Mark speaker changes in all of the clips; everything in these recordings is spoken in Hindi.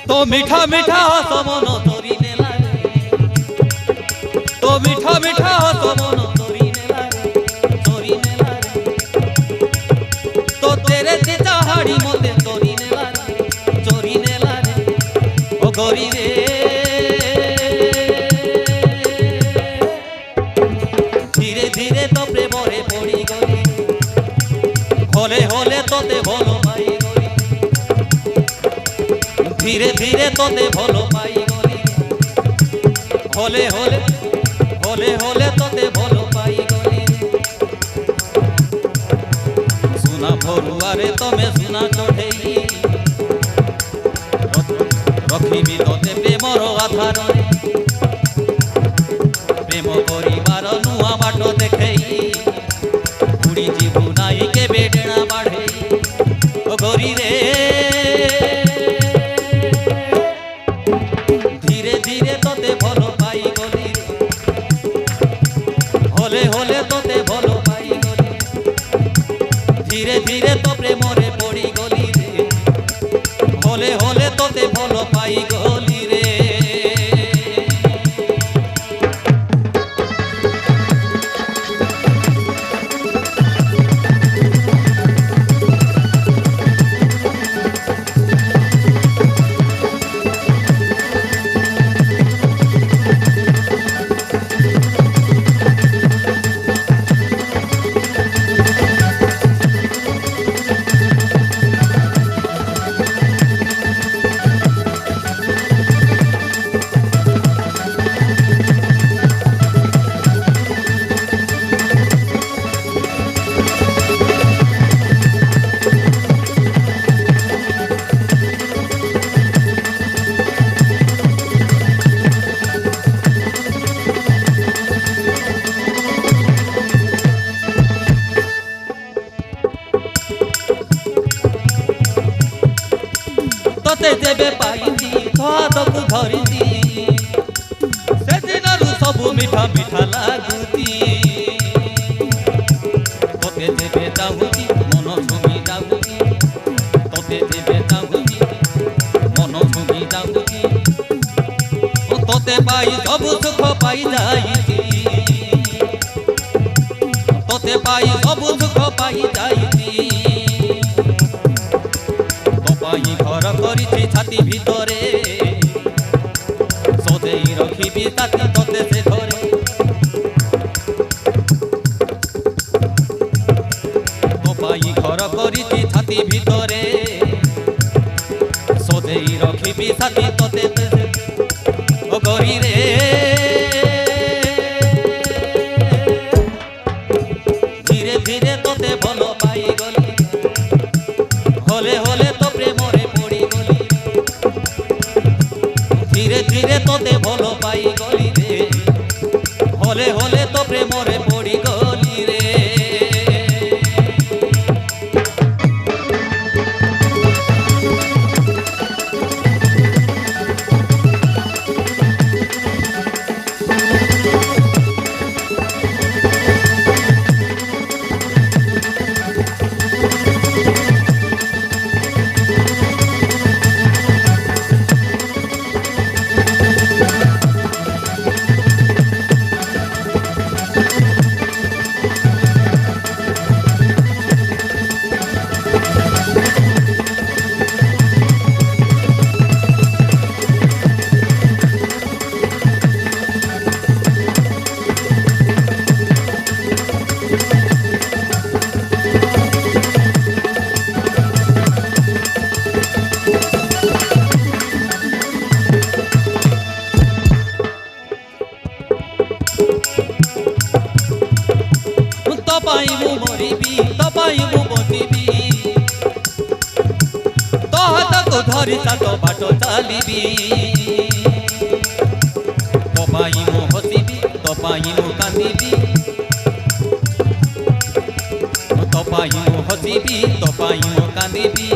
Speaker 1: तो मीठा मीठा हसो मन तोरी नेला तो मीठा मीठा हसो मन तोरी नेला तो तेरे तेजा हाड़ी मोते चोरी नेला रे ओ गोरी रे धीरे धीरे तो प्रेम रे पड़ी गली होले होले तोते भलो पाई गली धीरे धीरे तोते भलो पाई गली होले होले होले होले तोते भलो पाई गली सुना भरुआरे तमे सुना चढ़ेई रखिबी तोते प्रेमर आधार प्रेम करिबार नुआ बाट देखेई उड़ी जीवु नाई के बेडना बाढ़ेई ओ गोरी रे धीरे धीरे तोते भलो पाई गली होले होले तोते भलो पाई गली धीरे धीरे तो प्रेम रे पड़ी गली रे होले होले तोते भलो पाई गली रे तोते जेबे पाइंदी स्वादक धरिती से दिनरु सबु मीठा मीठा लागुती तोते जेबे जाउती मन छुमी जाउती तोते जेबे जाउती मन छुमी जाउती तोते पाई सब सुख पाई जाईती तोते पाई सब सुख पाई जाईती घर करी छाती भितरे सदेई रखी ताती तोते से घरे तो पाई घर करी छाती भितरे सदेई रखी ताती तोते से ओ गोरी रे धीरे धीरे तोते भलो पाई गली होले होले तो प्रेम रे पड़ी गली धीरे धीरे तोते भलो पाई गली रे होले होले तो प्रेम रे पड़ी गली रे पाइबू मरिबी तो पाइबू बचिबी तो हाथको धरी चाट बाट चलिबी तो पाइमु हसिबी तो पाइमु कांदिबी तो पाइमु हसिबी तो पाइमु कांदिबी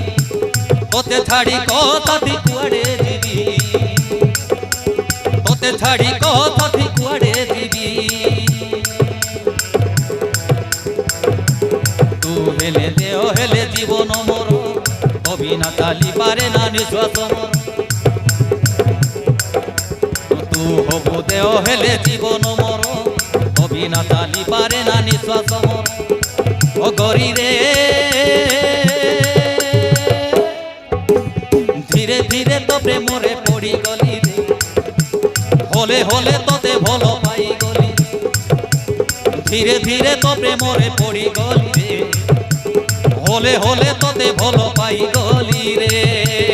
Speaker 1: तोते छाड़ी कथी कुआड़े जीबी तोते छाड़ी कथी कुआड़े जीबी हेले देह हेले जीवन मोर कभी ना चाली पारे ना निश्वास मोर তবু দেহ হেলে জীবন মর অবিনা চালি পারে না নিঃশ্বাস মর ও গরি রে ধীরে ধীরে তো প্রেমরে পড়ি গলি রে হলে হলে তোতে ভালো পাই গলি ধীরে ধীরে তো প্রেমরে পড়ি গলি রে হলে হলে তোতে ভালো পাই গলি রে